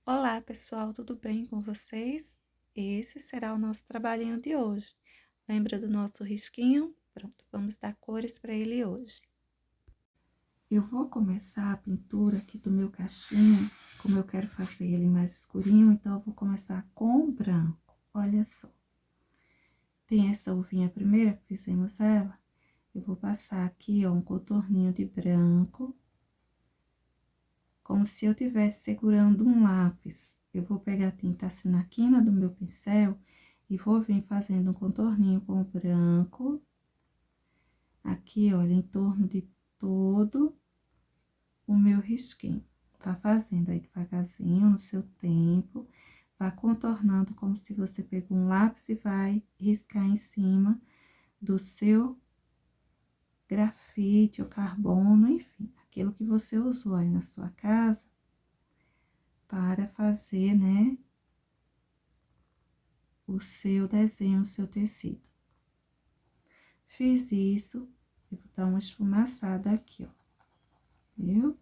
Olá, pessoal, tudo bem com vocês? Esse será o nosso trabalhinho de hoje. Lembra do nosso risquinho? Pronto, vamos dar cores para ele hoje. Eu vou começar a pintura aqui do meu cachinho, como eu quero fazer ele mais escurinho, então eu vou começar com branco. Olha só. Tem essa uvinha primeira que fizemos ela. Eu vou passar aqui, ó, um contorninho de branco, como se eu estivesse segurando um lápis. Eu vou pegar a tinta assim na quina do meu pincel e vou vir fazendo um contorninho com o branco. Aqui, olha, em torno de todo o meu risquinho. Tá fazendo aí devagarzinho, no seu tempo. Vá contornando como se você pegou um lápis e vai riscar em cima do seu grafite ou carbono, enfim, aquilo que você usou aí na sua casa para fazer, né, o seu desenho, o seu tecido. Fiz isso, eu vou dar uma esfumaçada aqui, ó, viu?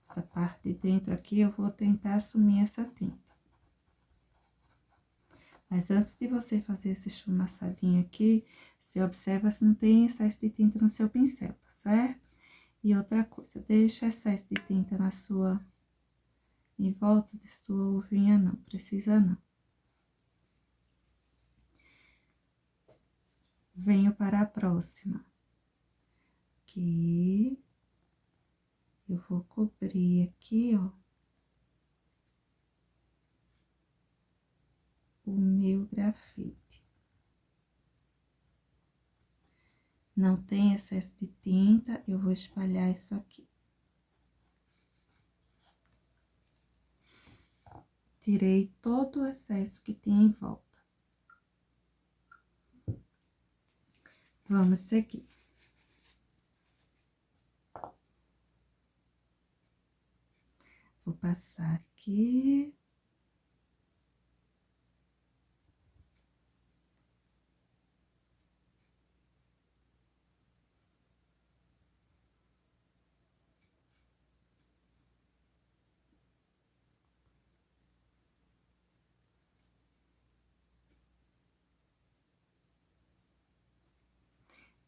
Essa parte de dentro aqui, eu vou tentar assumir essa tinta. Mas antes de você fazer essa esfumaçadinha aqui, você observa se não tem excesso de tinta no seu pincel, tá certo? E outra coisa, deixa excesso de tinta na sua, em volta de sua uvinha, não, precisa não. Venho para a próxima. Aqui, eu vou cobrir aqui, ó, o meu grafite. Não tem excesso de tinta, eu vou espalhar isso aqui. Tirei todo o excesso que tinha em volta. Vamos seguir. Vou passar aqui.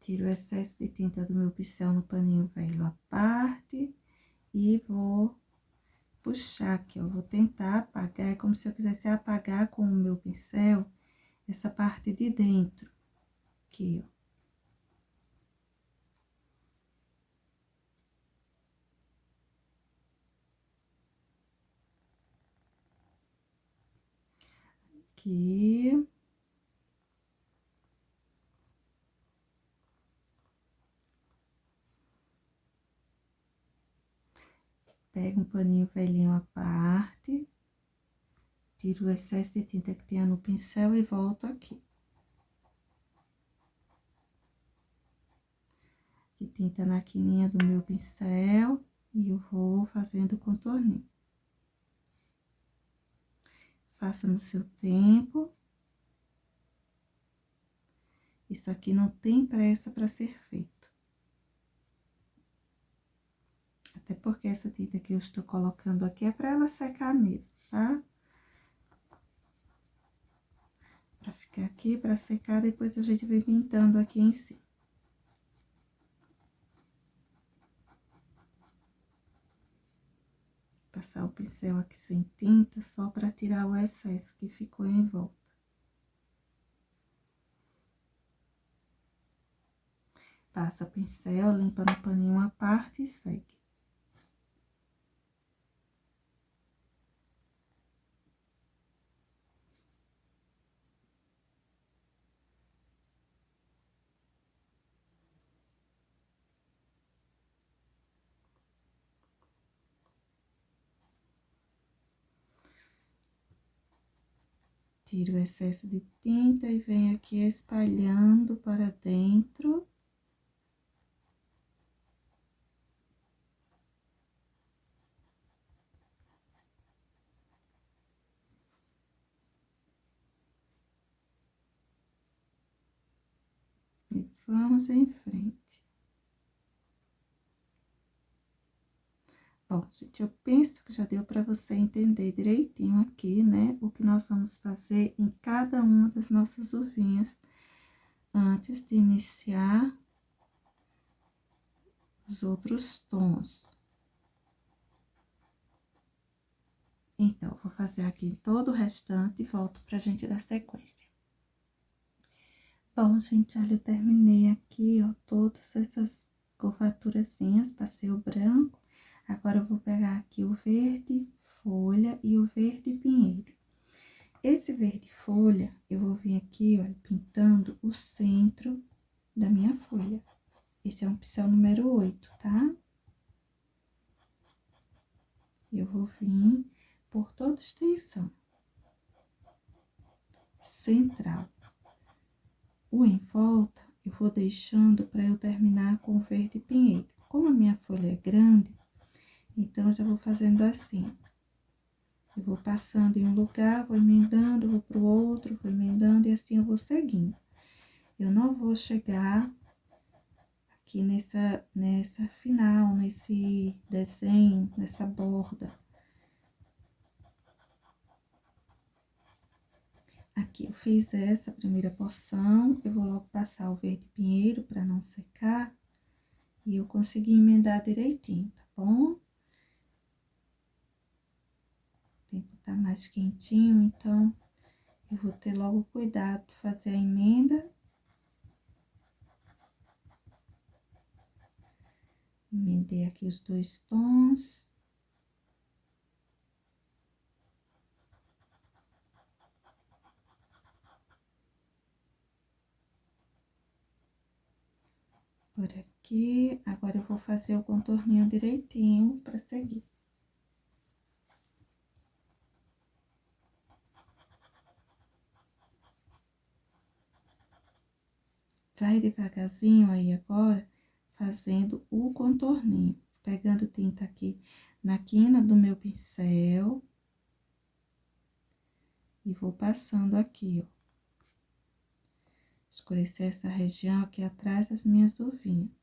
Tiro o excesso de tinta do meu pincel no paninho velho à parte e vou puxar aqui, ó. Vou tentar apagar, é como se eu quisesse apagar com o meu pincel essa parte de dentro, aqui, ó. Aqui. Pego um paninho velhinho à parte, tiro o excesso de tinta que tenha no pincel e volto aqui. Aqui tinta na quininha do meu pincel e eu vou fazendo o contorninho. Faça no seu tempo. Isso aqui não tem pressa para ser feito. Até porque essa tinta que eu estou colocando aqui é para ela secar mesmo, tá? Pra ficar aqui, para secar, depois a gente vem pintando aqui em cima. Passar o pincel aqui sem tinta, só para tirar o excesso que ficou em volta. Passa o pincel, limpa no paninho uma parte e segue. Tiro o excesso de tinta e venho aqui espalhando para dentro. E vamos em frente. Bom, gente, eu penso que já deu para você entender direitinho aqui, né, o que nós vamos fazer em cada uma das nossas uvinhas antes de iniciar os outros tons. Então, vou fazer aqui todo o restante e volto pra gente dar sequência. Bom, gente, olha, eu terminei aqui, ó, todas essas curvaturazinhas, passei o branco. Agora, eu vou pegar aqui o verde folha e o verde pinheiro. Esse verde folha, eu vou vir aqui, ó, pintando o centro da minha folha. Esse é um pincel número 8, tá? Eu vou vir por toda a extensão central. O em volta, eu vou deixando para eu terminar com o verde pinheiro. Como a minha folha é grande, então, eu já vou fazendo assim. Eu vou passando em um lugar, vou emendando, vou pro outro, vou emendando e assim eu vou seguindo. Eu não vou chegar aqui nessa final, nesse desenho, nessa borda. Aqui eu fiz essa primeira porção, eu vou logo passar o verde pinheiro para não secar. E eu consegui emendar direitinho, tá bom? O tempo tá mais quentinho, então eu vou ter logo cuidado de fazer a emenda. Emendei aqui os 2 tons. Por aqui, agora eu vou fazer o contorninho direitinho para seguir. Vai devagarzinho aí agora, fazendo o contorninho. Pegando tinta aqui na quina do meu pincel. E vou passando aqui, ó. Escurecer essa região aqui atrás das minhas uvinhas.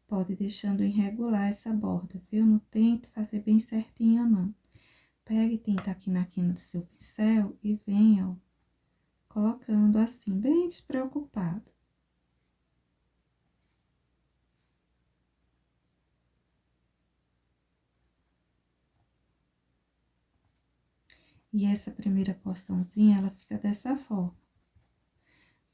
Pode ir deixando irregular essa borda, viu? Não tente fazer bem certinho, não. Pegue tinta aqui na quina do seu pincel e venha, ó, colocando assim, bem despreocupado. E essa primeira porçãozinha, ela fica dessa forma.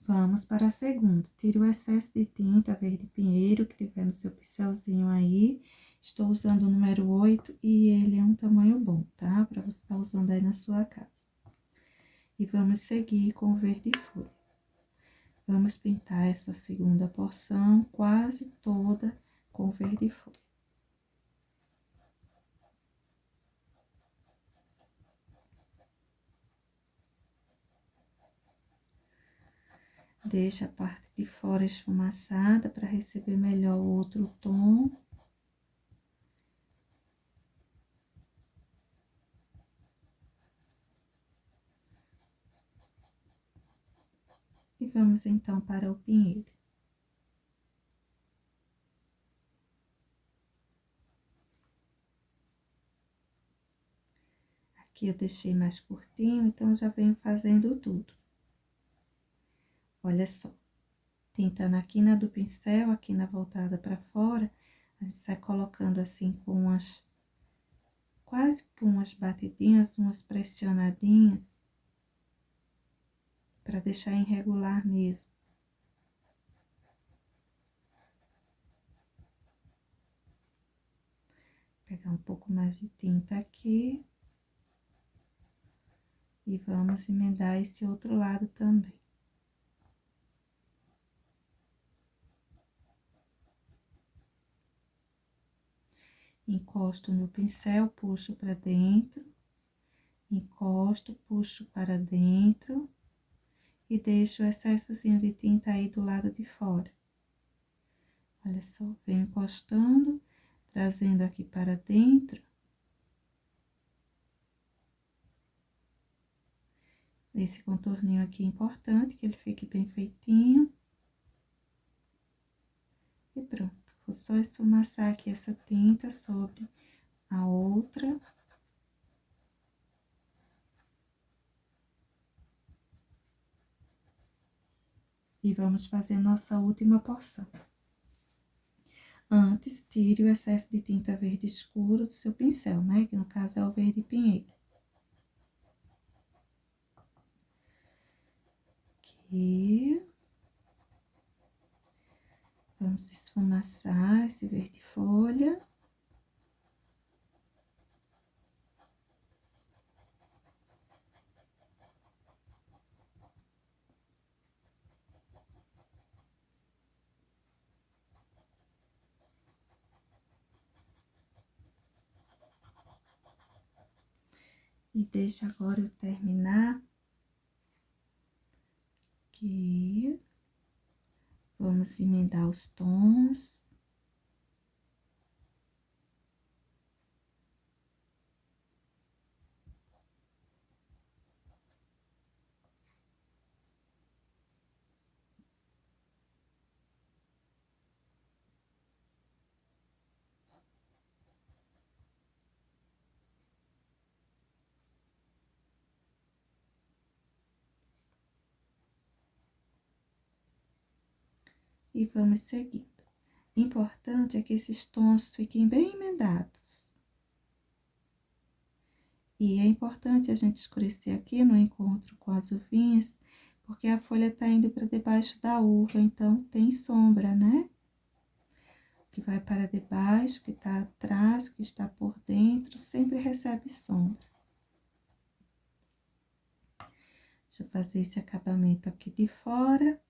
Vamos para a segunda. Tire o excesso de tinta verde pinheiro que tiver no seu pincelzinho aí. Estou usando o número 8 e ele é um tamanho bom, tá? Para você estar usando aí na sua casa. E vamos seguir com o verde folha. Vamos pintar essa segunda porção quase toda com verde folha. Deixa a parte de fora esfumaçada para receber melhor o outro tom. E vamos então para o pinheiro. Aqui eu deixei mais curtinho, então já venho fazendo tudo. Olha só, tinta na quina do pincel, aqui na voltada para fora, a gente sai colocando assim com umas, quase que umas batidinhas, umas pressionadinhas, para deixar irregular mesmo. Pegar um pouco mais de tinta aqui. E vamos emendar esse outro lado também. Encosto no pincel, puxo para dentro, encosto, puxo para dentro e deixo o excessozinho de tinta aí do lado de fora. Olha só, venho encostando, trazendo aqui para dentro. Esse contorninho aqui é importante, que ele fique bem feitinho. E pronto, vou só esfumaçar aqui essa tinta sobre a outra. E vamos fazer nossa última porção. Antes, tire o excesso de tinta verde escuro do seu pincel, né? Que no caso é o verde pinheiro. Aqui. Vamos esfumaçar esse verde folha. E deixa agora eu terminar aqui. Vamos emendar os tons. E vamos seguindo. Importante é que esses tons fiquem bem emendados. E é importante a gente escurecer aqui no encontro com as uvinhas, porque a folha tá indo para debaixo da uva, então tem sombra, né? O que vai para debaixo, o que tá atrás, o que está por dentro, sempre recebe sombra. Deixa eu fazer esse acabamento aqui de fora.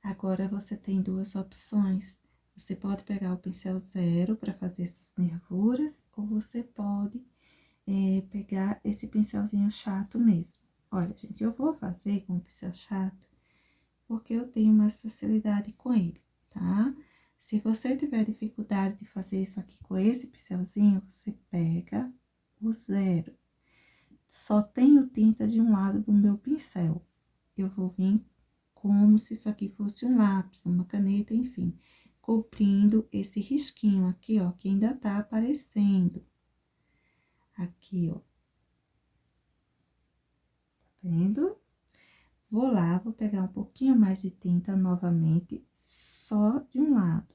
Agora, você tem duas opções. Você pode pegar o pincel zero para fazer essas nervuras, ou você pode pegar esse pincelzinho chato mesmo. Olha, gente, eu vou fazer com o pincel chato, porque eu tenho mais facilidade com ele, tá? Se você tiver dificuldade de fazer isso aqui com esse pincelzinho, você pega o zero. Só tenho tinta de um lado do meu pincel. Eu vou vir como se isso aqui fosse um lápis, uma caneta, enfim, cobrindo esse risquinho aqui, ó, que ainda tá aparecendo. Aqui, ó. Tá vendo? Vou lá, vou pegar um pouquinho mais de tinta novamente, só de um lado.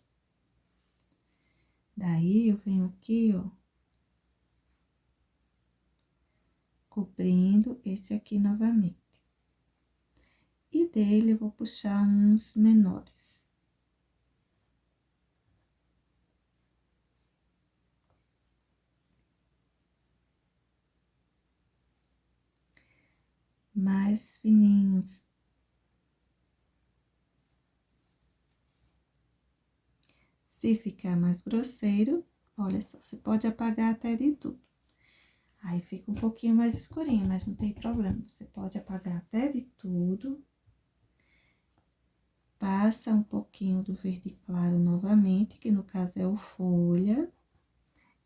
Daí, eu venho aqui, ó, cobrindo esse aqui novamente. E dele, eu vou puxar uns menores. Mais fininhos. Se ficar mais grosseiro, olha só, você pode apagar até de tudo. Aí fica um pouquinho mais escurinho, mas não tem problema. Você pode apagar até de tudo. Passa um pouquinho do verde claro novamente, que no caso é o folha,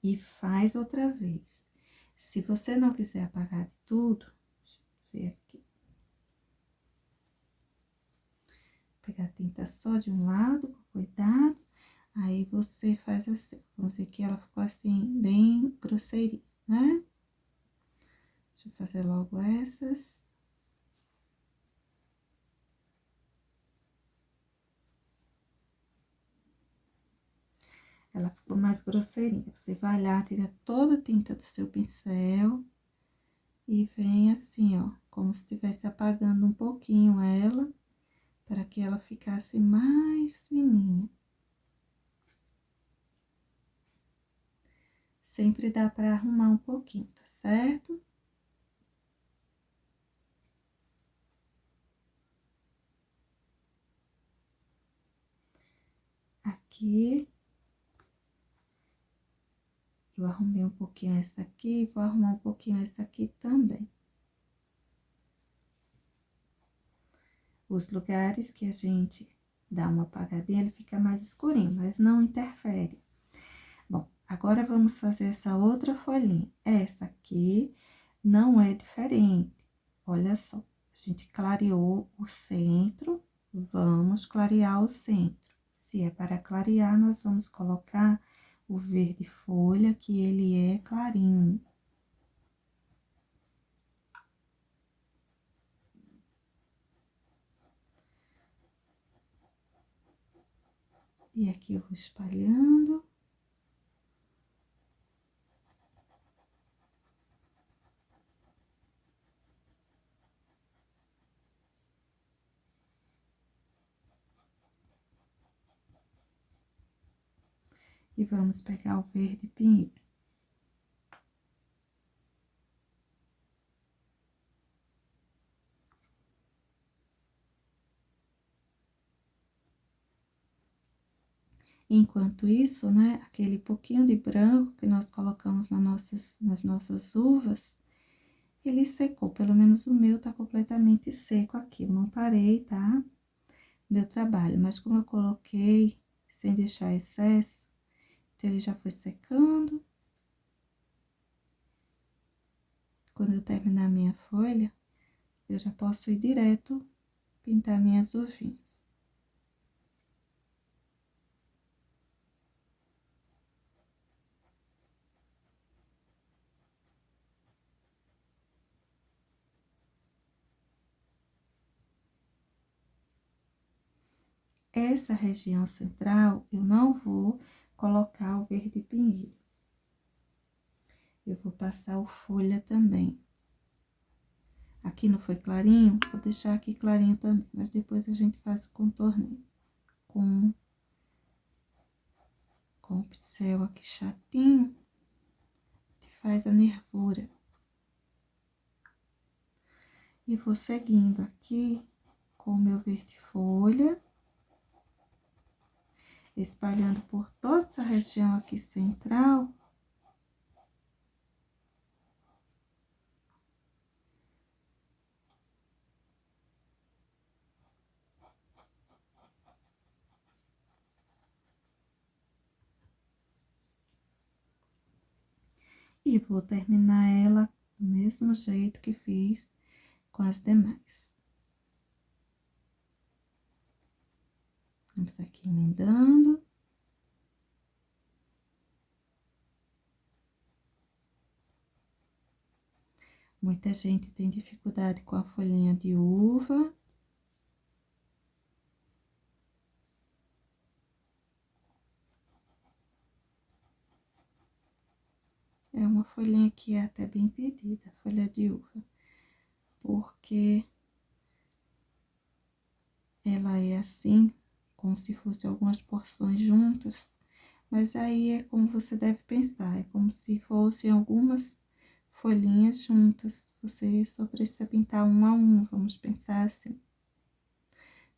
e faz outra vez. Se você não quiser apagar de tudo, deixa eu ver aqui. Pegar a tinta só de um lado, com cuidado. Aí, você faz assim. Vamos dizer que ela ficou assim, bem grosseirinha, né? Deixa eu fazer logo essas. Ela ficou mais grosseirinha. Você vai lá, tira toda a tinta do seu pincel e vem assim, ó, como se estivesse apagando um pouquinho ela, para que ela ficasse mais fininha. Sempre dá para arrumar um pouquinho, tá certo? aqui. Eu arrumei um pouquinho essa aqui, vou arrumar um pouquinho essa aqui também. Os lugares que a gente dá uma apagadinha, ele fica mais escurinho, mas não interfere. Bom, agora vamos fazer essa outra folhinha. Essa aqui não é diferente. Olha só, a gente clareou o centro, vamos clarear o centro. Se é para clarear, nós vamos colocar o verde folha, que ele é clarinho. E aqui eu vou espalhando. E vamos pegar o verde pinheiro. Enquanto isso, né, aquele pouquinho de branco que nós colocamos nas nossas uvas, ele secou, pelo menos o meu tá completamente seco aqui. Eu não parei, tá? Meu trabalho, mas como eu coloquei sem deixar excesso, então ele já foi secando. Quando eu terminar minha folha, eu já posso ir direto pintar minhas uvinhas. Essa região central, eu não vou colocar o verde pinheiro. Eu vou passar o folha também. Aqui não foi clarinho, vou deixar aqui clarinho também, mas depois a gente faz o contorno com o pincel aqui chatinho, que faz a nervura. E vou seguindo aqui com o meu verde folha, espalhando por toda essa região aqui central. E vou terminar ela do mesmo jeito que fiz com as demais. Vamos aqui emendando. Muita gente tem dificuldade com a folhinha de uva. É uma folhinha que é até bem pedida, folha de uva, porque ela é assim, como se fosse algumas porções juntas, mas aí é como você deve pensar, é como se fossem algumas folhinhas juntas, você só precisa pintar um a um, vamos pensar assim.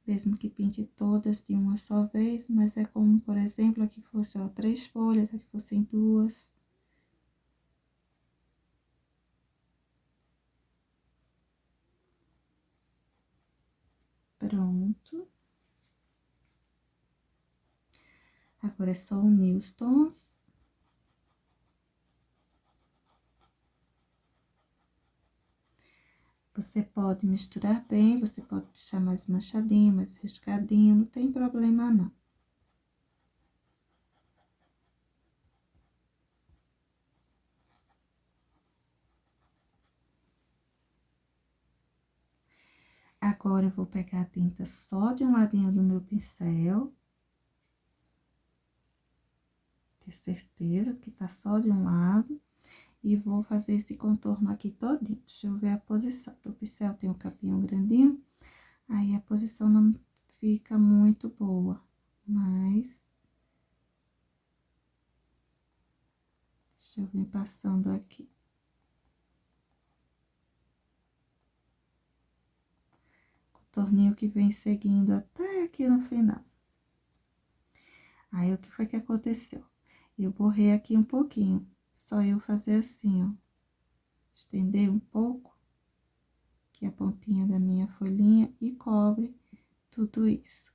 Mesmo que pinte todas de uma só vez, mas é como, por exemplo, aqui fosse, ó, 3 folhas, aqui fossem 2. Pronto. Agora é só unir os tons. Você pode misturar bem, você pode deixar mais manchadinho, mais riscadinho, não tem problema não. Agora, eu vou pegar a tinta só de um ladinho do meu pincel. Ter certeza que tá só de um lado. E vou fazer esse contorno aqui todinho. Deixa eu ver a posição. O pincel tem um capinho grandinho, aí a posição não fica muito boa, mas... Deixa eu vir passando aqui. Contorninho que vem seguindo até aqui no final. Aí, o que foi que aconteceu? Eu borrei aqui um pouquinho, só eu fazer assim, ó. Estender um pouco, que é a pontinha da minha folhinha, e cobre tudo isso.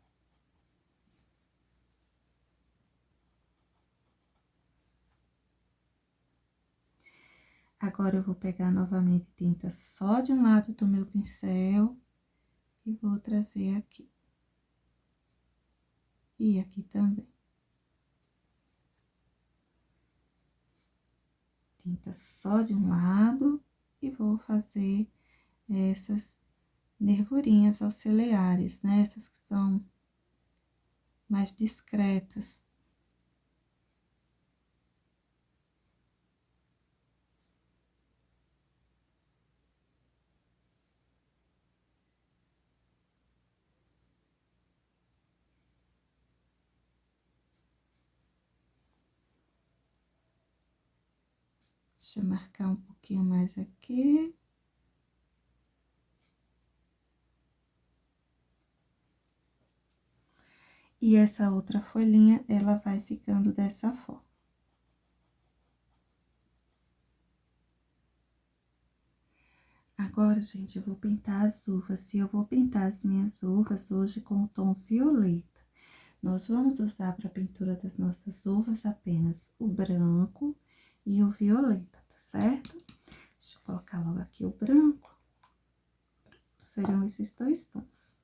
Agora, eu vou pegar novamente tinta só de um lado do meu pincel e vou trazer aqui. E aqui também. Tinta só de um lado e vou fazer essas nervurinhas auxiliares, né? Essas que são mais discretas. Deixa eu marcar um pouquinho mais aqui. E essa outra folhinha, ela vai ficando dessa forma. Agora, gente, eu vou pintar as uvas. E eu vou pintar as minhas uvas hoje com o tom violeta. Nós vamos usar para a pintura das nossas uvas apenas o branco e o violeta, tá certo? Deixa eu colocar logo aqui o branco. Serão esses dois tons.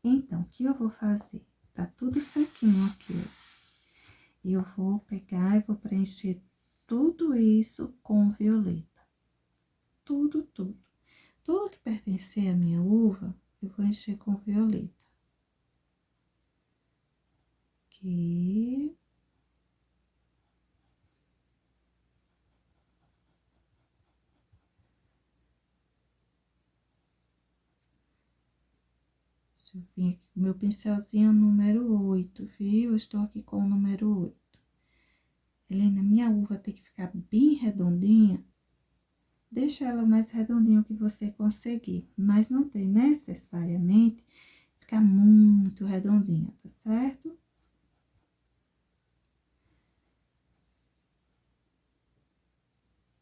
Então, o que eu vou fazer? Tá tudo sequinho aqui, ó. Eu vou pegar e vou preencher tudo isso com violeta. Tudo, tudo. Tudo que pertencer à minha uva, eu vou encher com violeta. Aqui. Deixa eu vir aqui com meu pincelzinho número 8, viu? Eu estou aqui com o número 8. Helena, minha uva tem que ficar bem redondinha. Deixa ela mais redondinha que você conseguir, mas não tem necessariamente ficar muito redondinha, tá certo?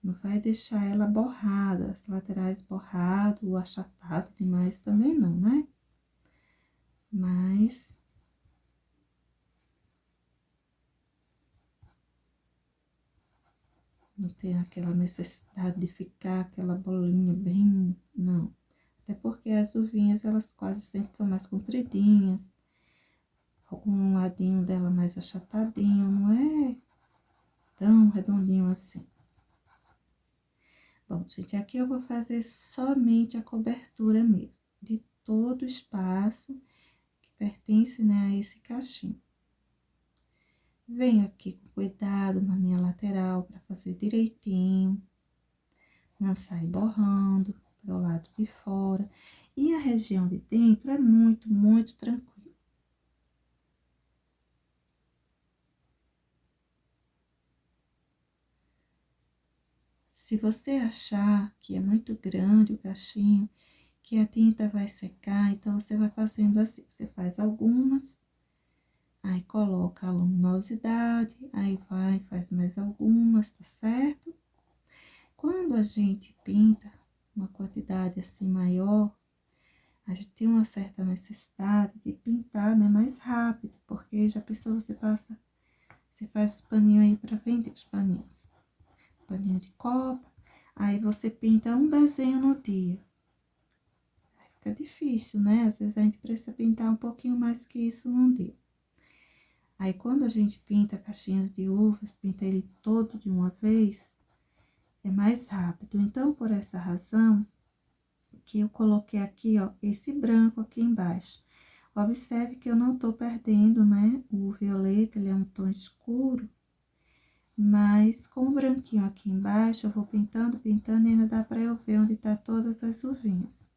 Não vai deixar ela borrada, as laterais borrado ou achatado demais também não, né? Mas não tem aquela necessidade de ficar aquela bolinha bem, não. Até porque as uvinhas, elas quase sempre são mais compridinhas. Um ladinho dela mais achatadinho, não é tão redondinho assim. Bom, gente, aqui eu vou fazer somente a cobertura mesmo, de todo o espaço que pertence, né, a esse cachinho. Venho aqui com cuidado na minha lateral para fazer direitinho, não sair borrando para o lado de fora. E a região de dentro é muito, muito tranquila. Se você achar que é muito grande o cachinho, que a tinta vai secar, então você vai fazendo assim, você faz algumas, aí coloca a luminosidade, aí vai, faz mais algumas, tá certo? Quando a gente pinta uma quantidade assim maior, a gente tem uma certa necessidade de pintar, né, mais rápido, porque já pensou, você passa, você faz os paninhos aí para vender, os paninhos, paninho de copa, aí você pinta um desenho no dia. Aí fica difícil, né? Às vezes a gente precisa pintar um pouquinho mais que isso num dia. Aí, quando a gente pinta caixinhas de uvas, pinta ele todo de uma vez, é mais rápido. Então, por essa razão, que eu coloquei aqui, ó, esse branco aqui embaixo. Observe que eu não tô perdendo, né? O violeta, ele é um tom escuro, mas com o branquinho aqui embaixo, eu vou pintando, pintando, e ainda dá pra eu ver onde tá todas as uvinhas.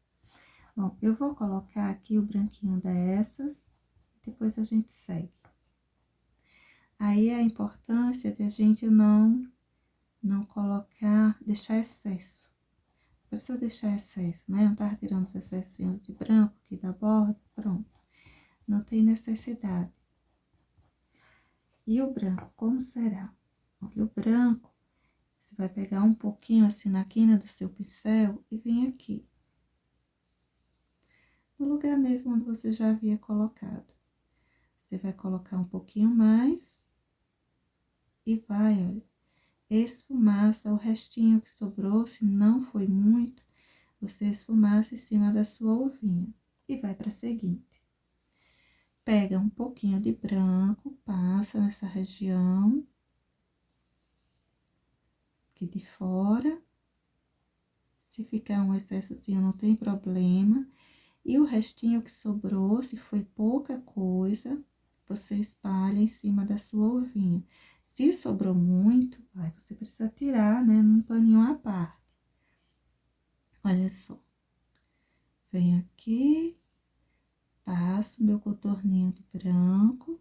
Bom, eu vou colocar aqui o branquinho dessas, depois a gente segue. Aí, a importância de a gente não colocar, deixar excesso. Precisa deixar excesso, né? Não tá tirando os excessinhos de branco aqui da borda, pronto. Não tem necessidade. E o branco, como será? Olha, o branco, você vai pegar um pouquinho assim na quina do seu pincel e vir aqui. No lugar mesmo onde você já havia colocado. Você vai colocar um pouquinho mais e vai, olha, esfumaça o restinho que sobrou, se não foi muito, você esfumaça em cima da sua uvinha. E vai para a seguinte. Pega um pouquinho de branco, passa nessa região aqui de fora. Se ficar um excessozinho, não tem problema. E o restinho que sobrou, se foi pouca coisa, você espalha em cima da sua uvinha. Se sobrou muito, aí você precisa tirar, né, num paninho à parte. Olha só. Venho aqui, passo meu contorninho de branco.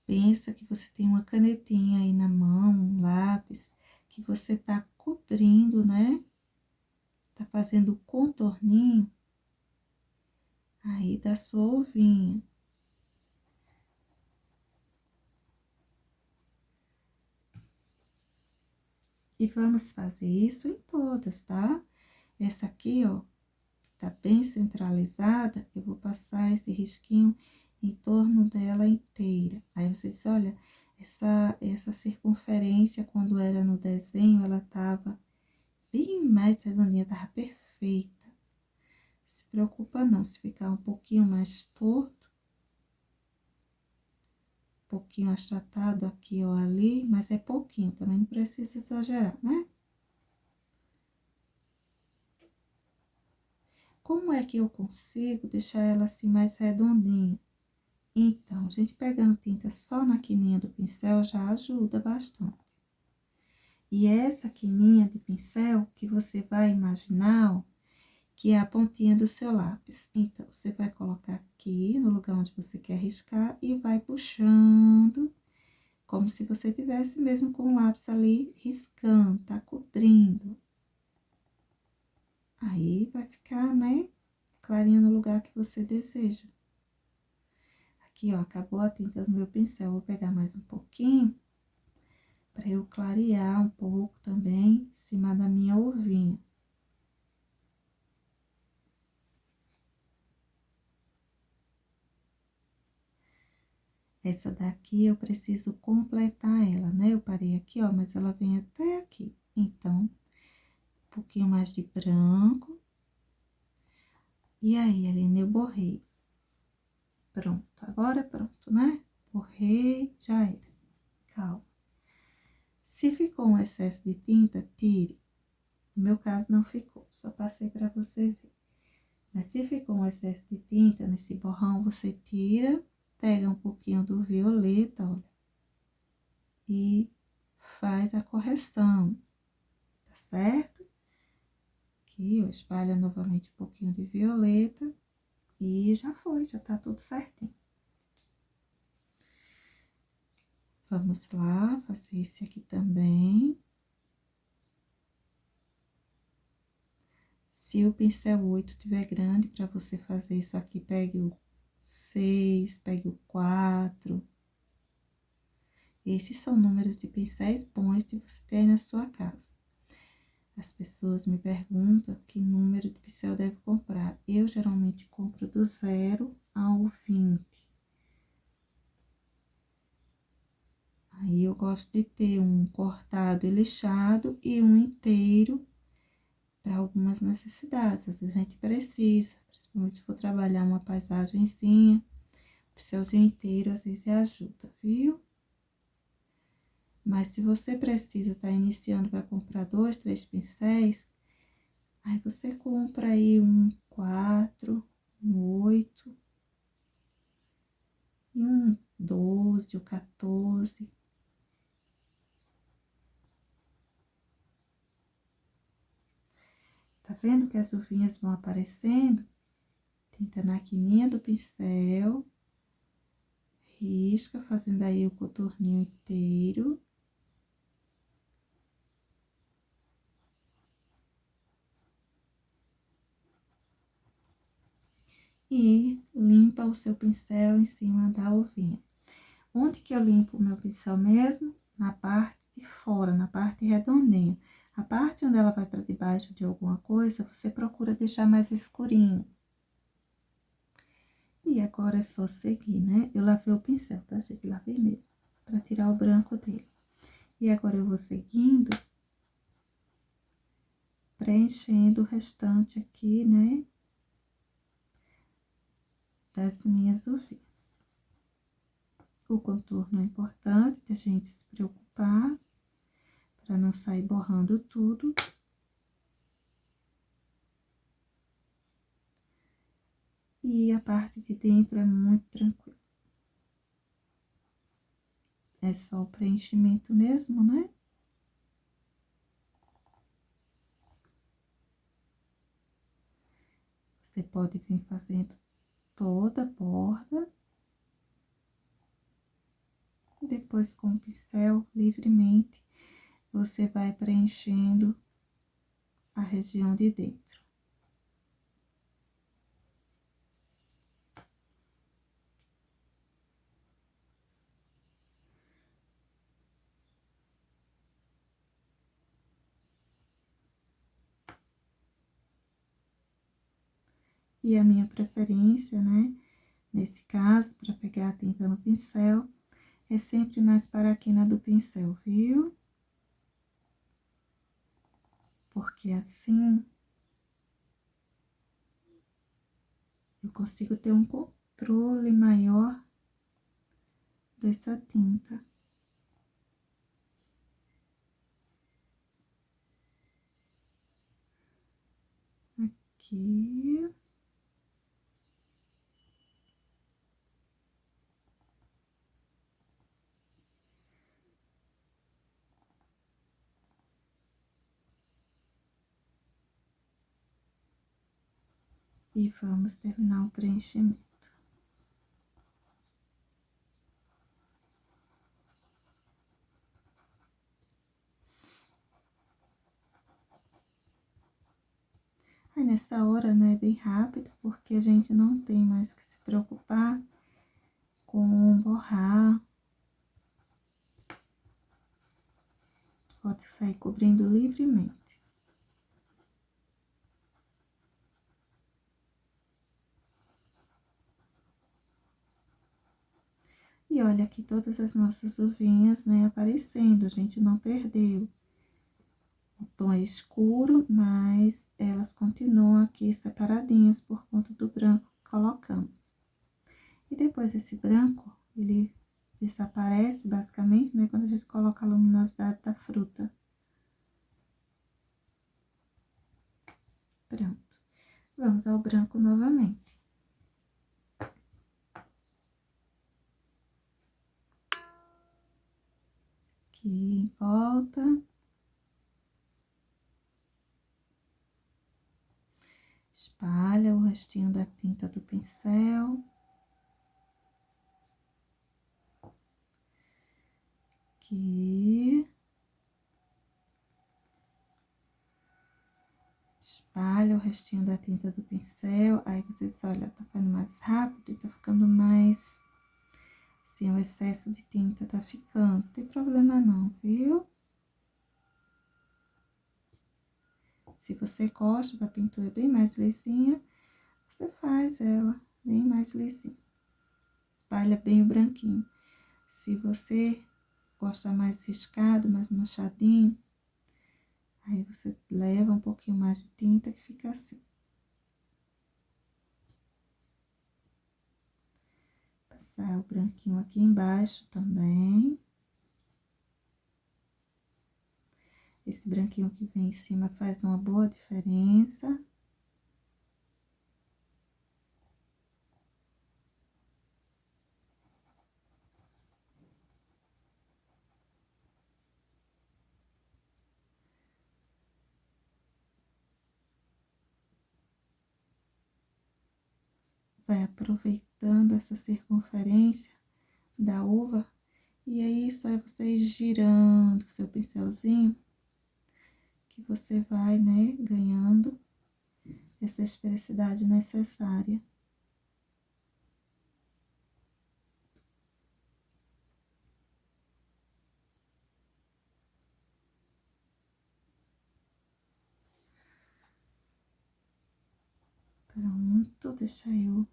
Pensa que você tem uma canetinha aí na mão, um lápis, que você tá cobrindo, né? Tá fazendo o contorninho aí da sua uvinha. E vamos fazer isso em todas, tá? Essa aqui, ó, tá bem centralizada, eu vou passar esse risquinho em torno dela inteira. Aí, você diz, olha, essa circunferência, quando era no desenho, ela tava bem mais redondinha, tava perfeita. Se preocupa não, se ficar um pouquinho mais torto, um pouquinho achatado aqui ou ali, mas é pouquinho, também não precisa exagerar, né? Como é que eu consigo deixar ela assim mais redondinha? Então, a gente pegando tinta só na quininha do pincel já ajuda bastante. E essa quininha de pincel que você vai imaginar, ó, que é a pontinha do seu lápis. Então, você vai colocar aqui no lugar onde você quer riscar e vai puxando, como se você tivesse mesmo com o lápis ali riscando, tá cobrindo. Aí, vai ficar, né, clarinho no lugar que você deseja. Aqui, ó, acabou a tinta do meu pincel, vou pegar mais um pouquinho para eu clarear um pouco também em cima da minha uvinha. Essa daqui eu preciso completar ela, né? Eu parei aqui, ó, mas ela vem até aqui. Então, um pouquinho mais de branco. E aí, Aline, eu borrei. Pronto, agora pronto, né? Borrei, já era. Calma. Se ficou um excesso de tinta, tire. No meu caso, não ficou, só passei para você ver. Mas se ficou um excesso de tinta nesse borrão, você tira, pega um pouquinho do violeta, olha, e faz a correção, tá certo? Aqui, ó, espalha novamente um pouquinho de violeta e já foi, já tá tudo certinho. Vamos lá, fazer esse aqui também. Se o pincel 8 tiver grande para você fazer isso aqui, pegue o 6, pegue o 4. Esses são números de pincéis bons de você ter aí na sua casa. As pessoas me perguntam que número de pincel deve comprar. Eu geralmente compro do 0 ao 20. Aí eu gosto de ter um cortado e lixado e um inteiro para algumas necessidades. Às vezes a gente precisa, principalmente se for trabalhar uma paisagenzinha, o pincelzinho inteiro às vezes ajuda, viu? Mas se você precisa estar iniciando, vai comprar 2, 3 pincéis, aí você compra aí um 4, um 8 e um 12 ou 14. Tá vendo que as uvinhas vão aparecendo? Tenta na quininha do pincel, risca, fazendo aí o contorninho inteiro. E limpa o seu pincel em cima da uvinha. Onde que eu limpo o meu pincel mesmo? Na parte de fora, na parte redondinha. A parte onde ela vai para debaixo de alguma coisa, você procura deixar mais escurinho. E agora é só seguir, né? Eu lavei o pincel, tá, gente? Lavei mesmo, para tirar o branco dele. E agora eu vou seguindo, preenchendo o restante aqui, né? Das minhas uvinhas. O contorno é importante a gente se preocupar, para não sair borrando tudo. E a parte de dentro é muito tranquila. É só o preenchimento mesmo, né? Você pode vir fazendo toda a borda. Depois, com o pincel, livremente, você vai preenchendo a região de dentro. E a minha preferência, né, nesse caso, para pegar a tinta no pincel, é sempre mais para a quina do pincel, viu? Porque assim eu consigo ter um controle maior dessa tinta. Aqui. E vamos terminar o preenchimento. Aí, nessa hora, né, é bem rápido, porque a gente não tem mais que se preocupar com borrar. Pode sair cobrindo livremente. E olha aqui todas as nossas uvinhas, né, aparecendo, a gente não perdeu. O tom é escuro, mas elas continuam aqui separadinhas por conta do branco que colocamos. E depois esse branco, ele desaparece basicamente, né, quando a gente coloca a luminosidade da fruta. Pronto. Vamos ao branco novamente. Aqui em volta. Espalha o restinho da tinta do pincel. Aqui. Espalha o restinho da tinta do pincel. Aí, vocês olham, tá ficando mais rápido e tá ficando mais... Assim, o excesso de tinta tá ficando. Não tem problema não, viu? Se você gosta da pintura bem mais lisinha, você faz ela bem mais lisinha. Espalha bem o branquinho. Se você gosta mais riscado, mais manchadinho, aí você leva um pouquinho mais de tinta que fica assim. Passar o branquinho aqui embaixo também. Esse branquinho que vem em cima faz uma boa diferença. Vai aproveitando essa circunferência da uva. E aí, só é você ir girando o seu pincelzinho, que você vai, né, ganhando essa esfericidade necessária. Pronto, deixa eu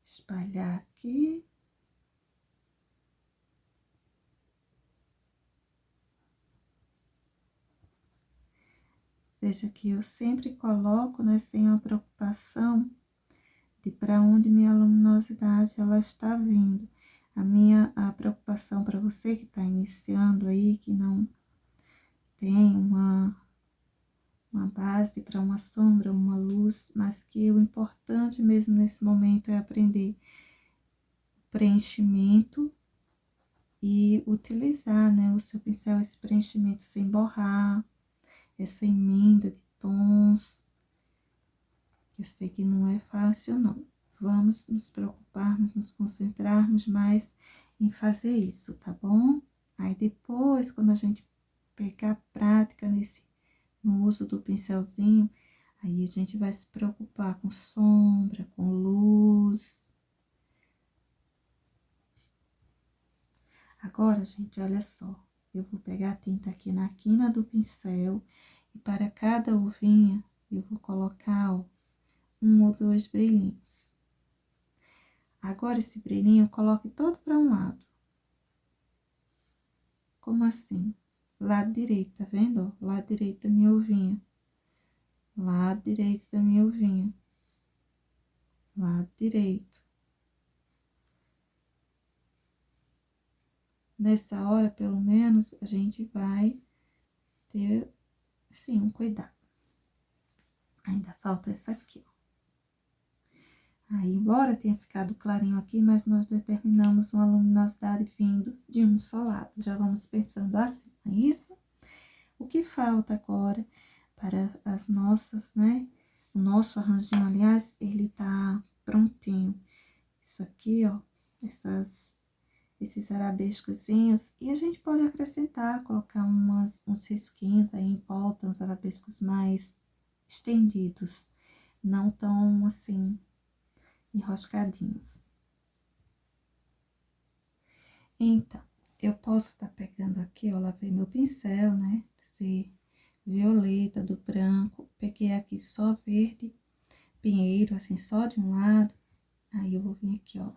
espalhar aqui. Veja que eu sempre coloco, né, sem a preocupação de para onde minha luminosidade ela está vindo. A preocupação para você que está iniciando aí, que não tem uma base para uma sombra, uma luz, mas que o importante mesmo nesse momento é aprender preenchimento e utilizar, né, o seu pincel, esse preenchimento sem borrar, essa emenda de tons. Eu sei que não é fácil, não. Vamos nos preocuparmos, nos concentrarmos mais em fazer isso, tá bom? Aí depois, quando a gente pegar prática no uso do pincelzinho, aí a gente vai se preocupar com sombra, com luz. Agora, gente, olha só. Eu vou pegar a tinta aqui na quina do pincel e para cada uvinha eu vou colocar, ó, 1 ou 2 brilhinhos. Agora, esse brilhinho eu coloque todo para um lado. Como assim? Lado direito, tá vendo? Ó, lado direito da minha uvinha. Lado direito da minha uvinha. Lado direito. Nessa hora, pelo menos, a gente vai ter, sim, um cuidado. Ainda falta essa aqui, ó. Aí, embora tenha ficado clarinho aqui, mas nós determinamos uma luminosidade vindo de um só lado. Já vamos pensando assim, não é isso? O que falta agora para as nossas, né? O nosso arranjinho, aliás, ele tá prontinho. Isso aqui, ó, esses arabescozinhos. E a gente pode acrescentar, colocar uns risquinhos aí em volta, uns arabescos mais estendidos. Não tão, assim, enroscadinhos. Então, eu posso estar pegando aqui, ó, lavei meu pincel, né? Esse violeta do branco, peguei aqui só verde, pinheiro, assim, só de um lado. Aí, eu vou vir aqui, ó.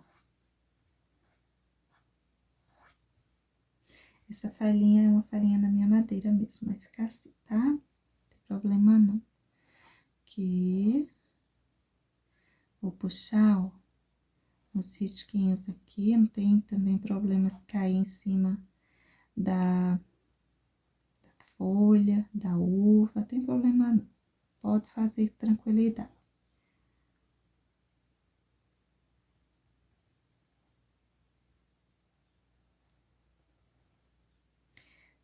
Essa falinha é uma falinha da minha madeira mesmo, vai ficar assim, tá? Não tem problema não. Aqui. Vou puxar, ó, os risquinhos aqui, não tem também problema se cair em cima da folha, da uva, não tem problema não. Pode fazer tranquilidade.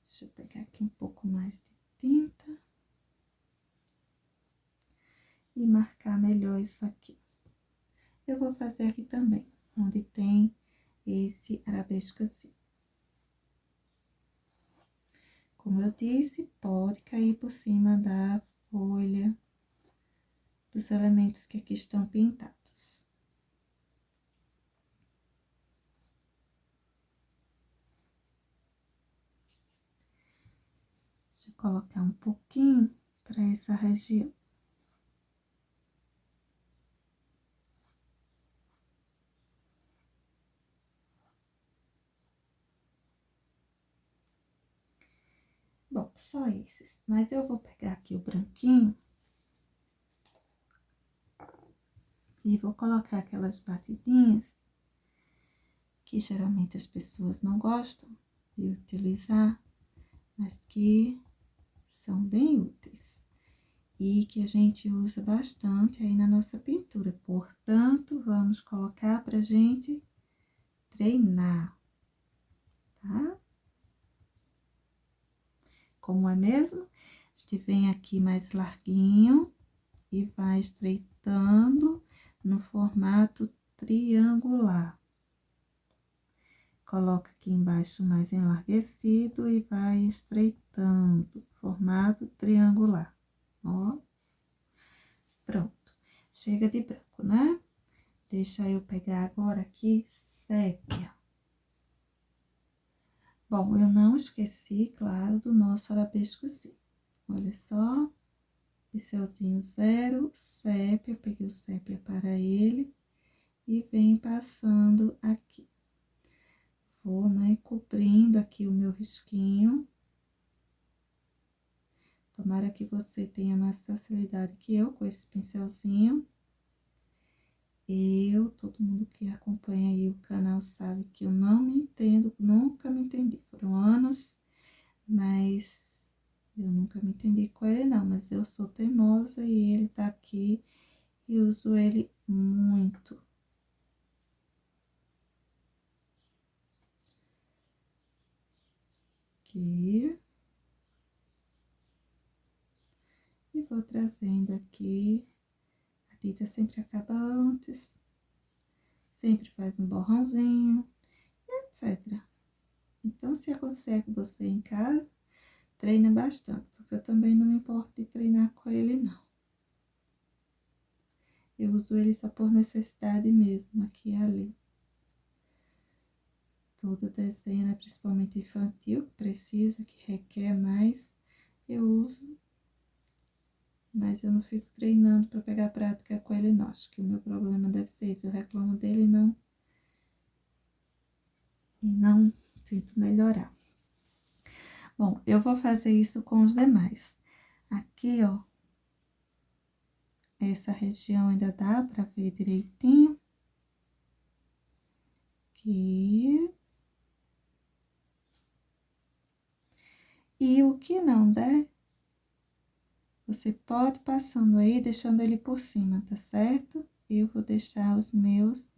Deixa eu pegar aqui um pouco mais de tinta. E marcar melhor isso aqui. Eu vou fazer aqui também, onde tem esse arabescozinho. Como eu disse, pode cair por cima da folha, dos elementos que aqui estão pintados. Deixa eu colocar um pouquinho para essa região. Bom, só esses. Mas eu vou pegar aqui o branquinho e vou colocar aquelas batidinhas que geralmente as pessoas não gostam de utilizar, mas que são bem úteis e que a gente usa bastante aí na nossa pintura. Portanto, vamos colocar pra gente treinar, tá? Como é mesmo? A gente vem aqui mais larguinho e vai estreitando no formato triangular. Coloca aqui embaixo mais enlarguecido e vai estreitando, formato triangular, ó. Pronto. Chega de branco, né? Deixa eu pegar agora aqui sépia. Bom, eu não esqueci, claro, do nosso arabescozinho. Olha só, pincelzinho zero, sépia, eu peguei o sépia para ele e venho passando aqui. Vou, né, cobrindo aqui o meu risquinho. Tomara que você tenha mais facilidade que eu com esse pincelzinho. Todo mundo que acompanha aí o canal sabe que eu não me entendo, nunca me entendi. Foram anos, mas eu nunca me entendi com ele não, mas eu sou teimosa e ele tá aqui e uso ele muito. Aqui. E vou trazendo aqui. A tinta sempre acaba antes. Sempre faz um borrãozinho, etc. Então, se acontecer com você em casa, treina bastante, porque eu também não me importo de treinar com ele, não. Eu uso ele só por necessidade mesmo, aqui e ali. Todo desenho, né, principalmente infantil, que precisa, que requer mais, eu uso. Mas eu não fico treinando para pegar prática com ele, não. Acho que o meu problema deve ser isso. Eu reclamo dele e não tento melhorar. Bom, eu vou fazer isso com os demais. Aqui, ó, essa região ainda dá para ver direitinho. Aqui. E o que não der, você pode passando aí, deixando ele por cima, tá certo? Eu vou deixar os meus,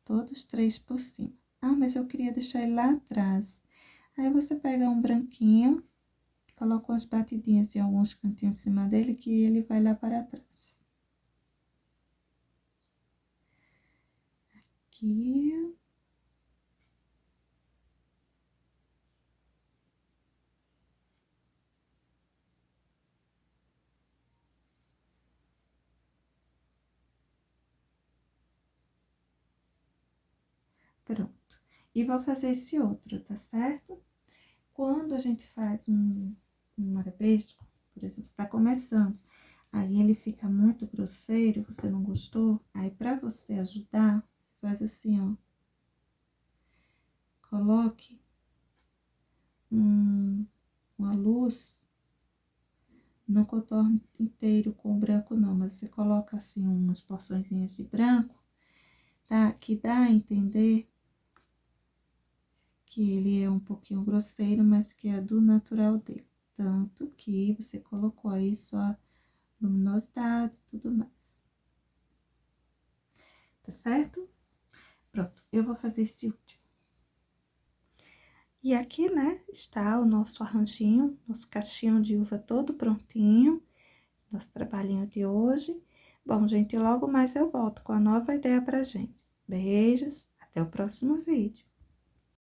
todos três por cima. Ah, mas eu queria deixar ele lá atrás. Aí, você pega um branquinho, coloca umas batidinhas em alguns cantinhos de cima dele, que ele vai lá para trás. Aqui. Pronto. E vou fazer esse outro, tá certo? Quando a gente faz um arabesco, por exemplo, você tá começando, aí ele fica muito grosseiro, você não gostou, aí pra você ajudar, você faz assim, ó. Coloque uma luz, não contorne inteiro com branco não, mas você coloca assim umas porçõezinhas de branco, tá? Que dá a entender que ele é um pouquinho grosseiro, mas que é do natural dele. Tanto que você colocou aí sua luminosidade e tudo mais. Tá certo? Pronto, eu vou fazer esse último. E aqui, né, está o nosso arranjinho, nosso cachinho de uva todo prontinho. Nosso trabalhinho de hoje. Bom, gente, logo mais eu volto com a nova ideia pra gente. Beijos, até o próximo vídeo.